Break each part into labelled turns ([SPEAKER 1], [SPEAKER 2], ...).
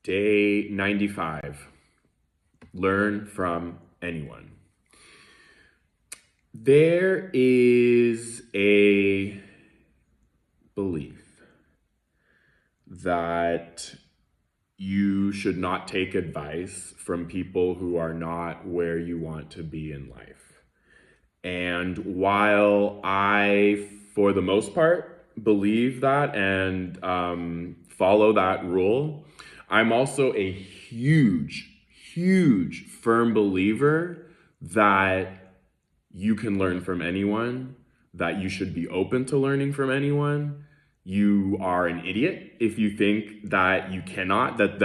[SPEAKER 1] Day 95. Learn from anyone. There is a belief that you should not take advice from people who are not where you want to be in life. And while I, for the most part, believe that and follow that rule, I'm also a huge, firm believer that you can learn from anyone, that you should be open to learning from anyone. You are an idiot if you think that you cannot, that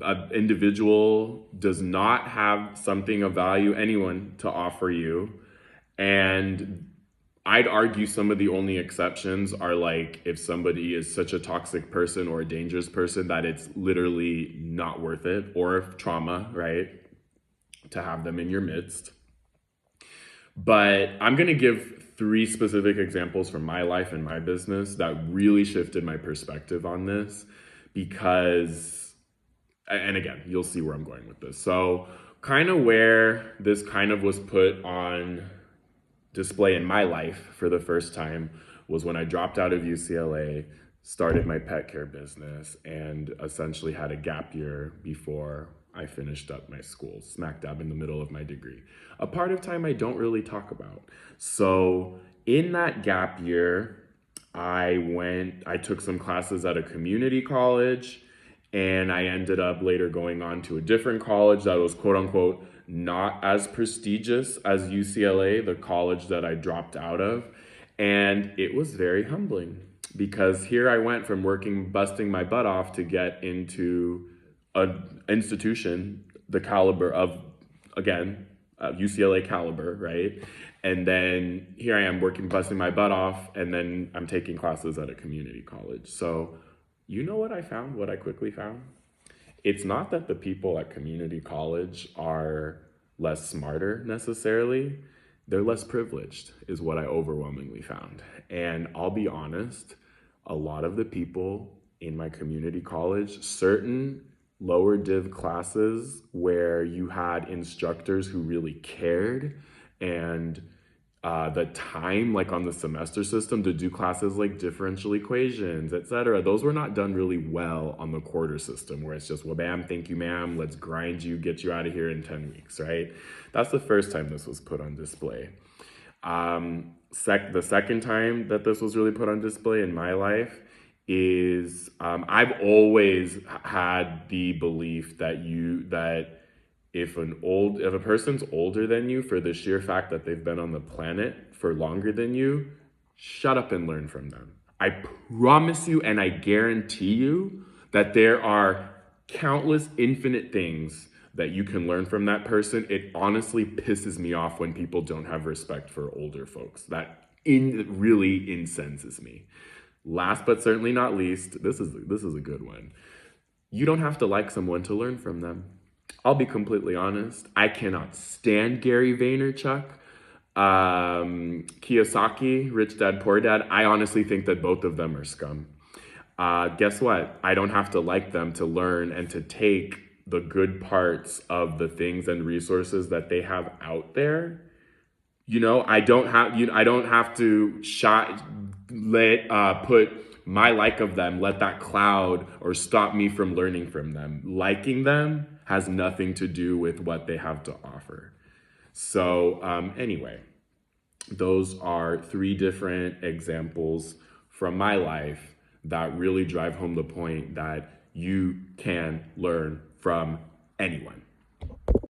[SPEAKER 1] an individual does not have something of value, anyone, to offer you. And I'd argue some of the only exceptions are like if somebody is such a toxic person or a dangerous person that it's literally not worth it, or trauma, right? To have them in your midst. But I'm going to give 3 specific examples from my life and my business that really shifted my perspective on this because, and again, you'll see where I'm going with this. So kind of where this kind of was put on display in my life for the first time was when I dropped out of UCLA, started my pet care business, and essentially had a gap year before I finished up my school, smack dab in the middle of my degree. A part of time I don't really talk about. So in that gap year, I took some classes at a community college, and I ended up later going on to a different college that was quote unquote not as prestigious as UCLA, the college that I dropped out of. And it was very humbling because here I went from busting my butt off to get into an institution the caliber of, again, UCLA caliber, right? And then here I am busting my butt off, and then I'm taking classes at a community college. So you know what I quickly found? It's not that the people at community college are less smarter necessarily. They're less privileged is what I overwhelmingly found. And I'll be honest, a lot of the people in my community college, certain lower div classes where you had instructors who really cared and the time, like on the semester system, to do classes like differential equations, etc. Those were not done really well on the quarter system, where it's just, well, bam, thank you, ma'am, let's grind you, get you out of here in 10 weeks, right? That's the first time this was put on display. The second time that this was really put on display in my life is I've always had the belief that if a person's older than you for the sheer fact that they've been on the planet for longer than you, shut up and learn from them. I promise you and I guarantee you that there are countless infinite things that you can learn from that person. It honestly pisses me off when people don't have respect for older folks. That really incenses me. Last but certainly not least, this is a good one. You don't have to like someone to learn from them. I'll be completely honest. I cannot stand Gary Vaynerchuk, Kiyosaki, Rich Dad, Poor Dad. I honestly think that both of them are scum. Guess what? I don't have to like them to learn and to take the good parts of the things and resources that they have out there. You know, I don't have to put my like of them, let that cloud or stop me from learning from them. Liking them has nothing to do with what they have to offer. So anyway, those are 3 different examples from my life that really drive home the point that you can learn from anyone.